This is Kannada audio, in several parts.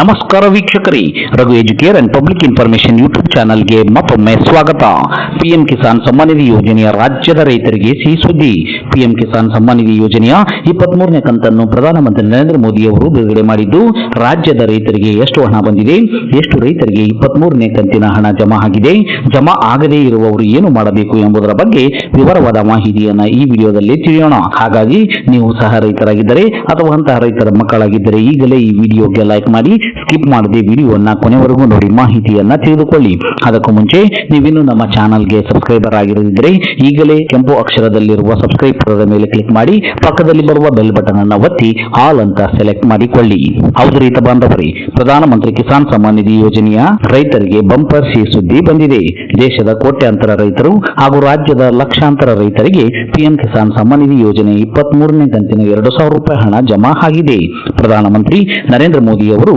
ನಮಸ್ಕಾರ ವೀಕ್ಷಕರೇ, Raghu Educare and public information YouTube ಚಾನಲ್ಗೆ ಮತ್ತೊಮ್ಮೆ ಸ್ವಾಗತ. ಪಿಎಂ ಕಿಸಾನ್ ಸಮ್ಮಾನ್ ನಿಧಿ ಯೋಜನೆಯ ರಾಜ್ಯದ ರೈತರಿಗೆ ಸಿಹಿ ಸುದ್ದಿ. ಪಿಎಂ ಕಿಸಾನ್ ಸಮ್ಮಾನ್ ನಿಧಿ ಯೋಜನೆಯ 23ನೇ ಕಂತನ್ನು ಪ್ರಧಾನಮಂತ್ರಿ ನರೇಂದ್ರ ಮೋದಿ ಅವರು ಬಿಡುಗಡೆ ಮಾಡಿದ್ದು, ರಾಜ್ಯದ ರೈತರಿಗೆ ಎಷ್ಟು ಹಣ ಬಂದಿದೆ, ಎಷ್ಟು ರೈತರಿಗೆ 23ನೇ ಕಂತಿನ ಹಣ ಜಮಾ ಆಗಿದೆ, ಜಮಾ ಆಗದೇ ಇರುವವರು ಏನು ಮಾಡಬೇಕು ಎಂಬುದರ ಬಗ್ಗೆ ವಿವರವಾದ ಮಾಹಿತಿಯನ್ನು ಈ ವಿಡಿಯೋದಲ್ಲಿ ತಿಳಿಯೋಣ. ಹಾಗಾಗಿ ನೀವು ಸಹ ರೈತರಾಗಿದ್ದರೆ ಅಥವಾ ಅಂತಹ ರೈತರ ಮಕ್ಕಳಾಗಿದ್ದರೆ ಈಗಲೇ ಈ ವಿಡಿಯೋಗೆ ಲೈಕ್ ಮಾಡಿ, ಸ್ಕಿಪ್ ಮಾಡದೆ ವಿಡಿಯೋವನ್ನ ಕೊನೆವರೆಗೂ ನೋಡಿ ಮಾಹಿತಿಯನ್ನ ತಿಳಿದುಕೊಳ್ಳಿ. ಅದಕ್ಕೂ ಮುಂಚೆ ನೀವಿನ್ನು ನಮ್ಮ ಚಾನಲ್ಗೆ ಸಬ್ಸ್ಕ್ರೈಬರ್ ಆಗಿರದಿದ್ದರೆ ಈಗಲೇ ಕೆಂಪು ಅಕ್ಷರದಲ್ಲಿರುವ ಸಬ್ಸ್ಕ್ರೈಬ್ ಬಟನ್ ಮೇಲೆ ಕ್ಲಿಕ್ ಮಾಡಿ, ಪಕ್ಕದಲ್ಲಿ ಬರುವ ಬೆಲ್ ಬಟನ್ ಅನ್ನು ಒತ್ತಿ ಆಲ್ ಅಂತ ಸೆಲೆಕ್ಟ್ ಮಾಡಿಕೊಳ್ಳಿ. ಹೌದು ರೈತ ಬಾಂಧವರೇ, ಪ್ರಧಾನಮಂತ್ರಿ ಕಿಸಾನ್ ಸಮ್ಮಾನ್ ನಿಧಿ ಯೋಜನೆಯ ರೈತರಿಗೆ ಬಂಪರ್ ಸಿಹಿ ಸುದ್ದಿ ಬಂದಿದೆ. ದೇಶದ ಕೋಟ್ಯಾಂತರ ರೈತರು ಹಾಗೂ ರಾಜ್ಯದ ಲಕ್ಷಾಂತರ ರೈತರಿಗೆ ಪಿಎಂ ಕಿಸಾನ್ ಸಮ್ಮಾನ್ ನಿಧಿ ಯೋಜನೆ 23ನೇ ಕಂತಿನ 2,000 ರೂಪಾಯಿ ಹಣ ಜಮಾ ಆಗಿದೆ. ಪ್ರಧಾನಮಂತ್ರಿ ನರೇಂದ್ರ ಮೋದಿ ಅವರು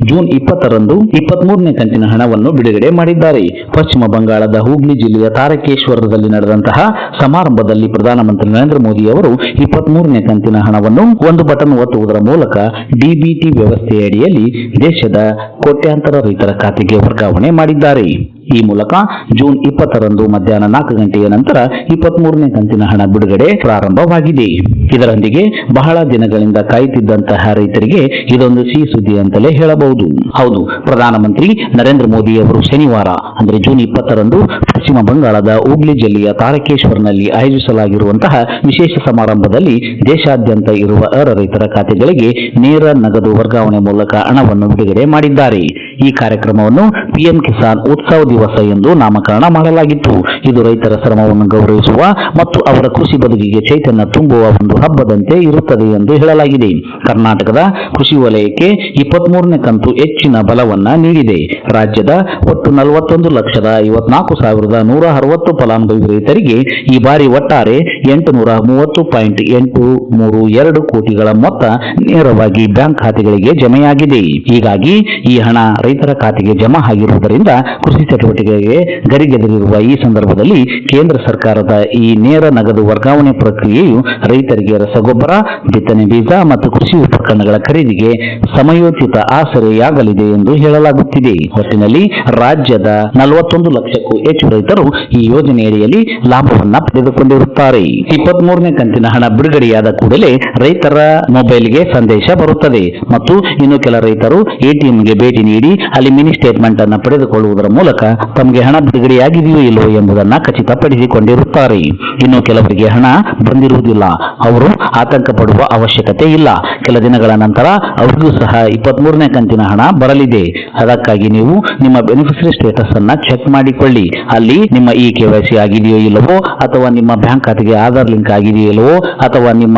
ಜೂನ್ 20ರಂದು 23ನೇ ಕಂತಿನ ಹಣವನ್ನು ಬಿಡುಗಡೆ ಮಾಡಿದ್ದಾರೆ. ಪಶ್ಚಿಮ ಬಂಗಾಳದ ಹೂಗ್ಲಿ ಜಿಲ್ಲೆಯ ತಾರಕೇಶ್ವರದಲ್ಲಿ ನಡೆದಂತಹ ಸಮಾರಂಭದಲ್ಲಿ ಪ್ರಧಾನಮಂತ್ರಿ ನರೇಂದ್ರ ಮೋದಿ ಅವರು 23ನೇ ಕಂತಿನ ಹಣವನ್ನು ಒಂದು ಬಟನ್ ಒತ್ತುವುದರ ಮೂಲಕ ಡಿಬಿಟಿ ವ್ಯವಸ್ಥೆಯಡಿಯಲ್ಲಿ ದೇಶದ ಕೋಟ್ಯಾಂತರ ರೈತರ ಖಾತೆಗೆ ವರ್ಗಾವಣೆ ಮಾಡಿದ್ದಾರೆ. ಈ ಮೂಲಕ ಜೂನ್ 20ರಂದು ಮಧ್ಯಾಹ್ನ 4 ಗಂಟೆಯ ನಂತರ 23ನೇ ಕಂತಿನ ಹಣ ಬಿಡುಗಡೆ ಪ್ರಾರಂಭವಾಗಿದೆ. ಇದರೊಂದಿಗೆ ಬಹಳ ದಿನಗಳಿಂದ ಕಾಯುತ್ತಿದ್ದಂತಹ ರೈತರಿಗೆ ಇದೊಂದು ಸಿಹಿ ಸುದ್ದಿ ಅಂತಲೇ ಹೇಳಬಹುದು. ಹೌದು, ಪ್ರಧಾನಮಂತ್ರಿ ನರೇಂದ್ರ ಮೋದಿ ಅವರು ಶನಿವಾರ ಅಂದರೆ ಜೂನ್ 20ರಂದು ಪಶ್ಚಿಮ ಬಂಗಾಳದ ಹೂಗ್ಲಿ ಜಿಲ್ಲೆಯ ತಾರಕೇಶ್ವರ್ನಲ್ಲಿ ಆಯೋಜಿಸಲಾಗಿರುವಂತಹ ವಿಶೇಷ ಸಮಾರಂಭದಲ್ಲಿ ದೇಶಾದ್ಯಂತ ಇರುವ ರೈತರ ಖಾತೆಗಳಿಗೆ ನೇರ ನಗದು ವರ್ಗಾವಣೆ ಮೂಲಕ ಹಣವನ್ನು ಬಿಡುಗಡೆ ಮಾಡಿದ್ದಾರೆ. ಈ ಕಾರ್ಯಕ್ರಮವನ್ನು ಪಿಎಂ ಕಿಸಾನ್ ಉತ್ಸವ ದಿವಸ ಎಂದು ನಾಮಕರಣ ಮಾಡಲಾಗಿತ್ತು. ಇದು ರೈತರ ಶ್ರಮವನ್ನು ಗೌರವಿಸುವ ಮತ್ತು ಅವರ ಕೃಷಿ ಬದುಕಿಗೆ ಚೈತನ್ಯ ತುಂಬುವ ಒಂದು ಹಬ್ಬದಂತೆ ಇರುತ್ತದೆ ಎಂದು ಹೇಳಲಾಗಿದೆ. ಕರ್ನಾಟಕದ ಕೃಷಿ ವಲಯಕ್ಕೆ 23ನೇ ಕಂತು ಹೆಚ್ಚಿನ ಬಲವನ್ನ ನೀಡಿದೆ. ರಾಜ್ಯದ ಒಟ್ಟು 41,54,160 ಫಲಾನುಭವಿ ರೈತರಿಗೆ ಈ ಬಾರಿ ಒಟ್ಟಾರೆ 830.832 ಕೋಟಿಗಳ ಮೊತ್ತ ನೇರವಾಗಿ ಬ್ಯಾಂಕ್ ಖಾತೆಗಳಿಗೆ ಜಮೆಯಾಗಿದೆ. ಹೀಗಾಗಿ ಈ ಹಣ ರೈತರ ಖಾತೆಗೆ ಜಮಾ ಆಗಿರುವುದರಿಂದ ಕೃಷಿ ಚಟುವಟಿಕೆಗೆ ಗರಿಗೆದರಿರುವ ಈ ಸಂದರ್ಭದಲ್ಲಿ ಕೇಂದ್ರ ಸರ್ಕಾರದ ಈ ನೇರ ನಗದು ವರ್ಗಾವಣೆ ಪ್ರಕ್ರಿಯೆಯು ರೈತರಿಗೆ ರಸಗೊಬ್ಬರ, ಬಿತ್ತನೆ ಬೀಜ ಮತ್ತು ಕೃಷಿ ಉಪಕರಣಗಳ ಖರೀದಿಗೆ ಸಮಯೋಚಿತ ಆಸರೆಯಾಗಲಿದೆ ಎಂದು ಹೇಳಲಾಗುತ್ತಿದೆ. ಒಟ್ಟಿನಲ್ಲಿ ರಾಜ್ಯದ 41 ಲಕ್ಷಕ್ಕೂ ಹೆಚ್ಚು ರೈತರು ಈ ಯೋಜನೆಯಡಿಯಲ್ಲಿ ಲಾಭವನ್ನ ಪಡೆದುಕೊಂಡಿರುತ್ತಾರೆ. 23ನೇ ಕಂತಿನ ಹಣ ಬಿಡುಗಡೆಯಾದ ಕೂಡಲೇ ರೈತರ ಮೊಬೈಲ್ಗೆ ಸಂದೇಶ ಬರುತ್ತದೆ ಮತ್ತು ಇನ್ನು ಕೆಲ ರೈತರು ಎಟಿಎಂಗೆ ಭೇಟಿ ನೀಡಿ ಅಲ್ಲಿ ಮಿನಿ ಸ್ಟೇಟ್ಮೆಂಟ್ ಅನ್ನು ಪಡೆದುಕೊಳ್ಳುವುದರ ಮೂಲಕ ತಮಗೆ ಹಣ ಬಿಡುಗಡೆಯಾಗಿದೆಯೋ ಇಲ್ಲವೋ ಎಂಬುದನ್ನು ಖಚಿತಪಡಿಸಿಕೊಂಡಿರುತ್ತಾರೆ. ಇನ್ನು ಕೆಲವರಿಗೆ ಹಣ ಬಂದಿರುವುದಿಲ್ಲ, ಅವರು ಆತಂಕ ಪಡುವ ಅವಶ್ಯಕತೆ ಇಲ್ಲ. ಕೆಲ ದಿನಗಳ ನಂತರ ಅವರಿಗೂ ಸಹ 23ನೇ ಕಂತಿನ ಹಣ ಬರಲಿದೆ. ಅದಕ್ಕಾಗಿ ನೀವು ನಿಮ್ಮ ಬೆನಿಫಿಷರಿ ಸ್ಟೇಟಸ್ ಅನ್ನ ಚೆಕ್ ಮಾಡಿಕೊಳ್ಳಿ. ಅಲ್ಲಿ ನಿಮ್ಮ KYC ಆಗಿದೆಯೋ ಇಲ್ಲವೋ, ಅಥವಾ ನಿಮ್ಮ ಬ್ಯಾಂಕ್ ಖಾತೆಗೆ ಆಧಾರ್ ಲಿಂಕ್ ಆಗಿದೆಯೋ ಇಲ್ಲವೋ, ಅಥವಾ ನಿಮ್ಮ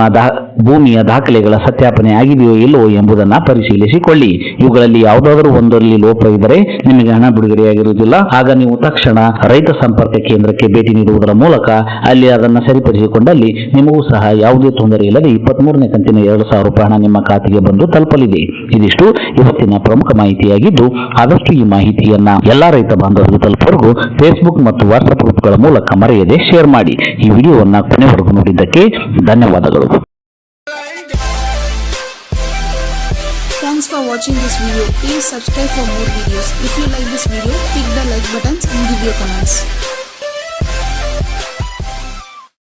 ಭೂಮಿಯ ದಾಖಲೆಗಳ ಸತ್ಯಾಪನೆ ಆಗಿದೆಯೋ ಇಲ್ಲವೋ ಎಂಬುದನ್ನು ಪರಿಶೀಲಿಸಿಕೊಳ್ಳಿ. ಇವುಗಳಲ್ಲಿ ಯಾವುದಾದರೂ ಒಂದರಲ್ಲಿ ಲೋಪ ಇದ್ದರೆ ನಿಮಗೆ ಹಣ ಬಿಡುಗಡೆಯಾಗಿರುವುದಿಲ್ಲ. ಆಗ ನೀವು ತಕ್ಷಣ ರೈತ ಸಂಪರ್ಕ ಕೇಂದ್ರಕ್ಕೆ ಭೇಟಿ ನೀಡುವುದರ ಮೂಲಕ ಅಲ್ಲಿ ಅದನ್ನು ಸರಿಪಡಿಸಿಕೊಂಡಲ್ಲಿ ನಿಮಗೂ ಸಹ ಯಾವುದೇ ತೊಂದರೆ ಇಲ್ಲದೆ 23ನೇ ಕಂತಿನ 2,000 ರೂಪಾಯಿ ಹಣ ನಿಮ್ಮ ಖಾತೆಗೆ ಬಂದು ತಲುಪಲಿದೆ. ಇದಿಷ್ಟು ಇವತ್ತಿನ ಪ್ರಮುಖ ಮಾಹಿತಿಯಾಗಿದ್ದು, ಆದಷ್ಟು ಈ ಮಾಹಿತಿಯನ್ನ ಎಲ್ಲಾ ರೈತ ಬಾಂಧವರಿಗೂ ತಲುಪುವವರೆಗೂ ಫೇಸ್ಬುಕ್ ಮತ್ತು ವಾಟ್ಸ್ಆಪ್ ಗ್ರೂಪ್ಗಳ ಮೂಲಕ ಮರೆಯದೆ ಶೇರ್ ಮಾಡಿ. ಈ ವಿಡಿಯೋವನ್ನ ಕೊನೆವರೆಗೂ ನೋಡಿದ್ದಕ್ಕೆ ಧನ್ಯವಾದಗಳು. Thanks for watching this video. Please subscribe for more videos. If you like this video, click the like buttons and give your comments.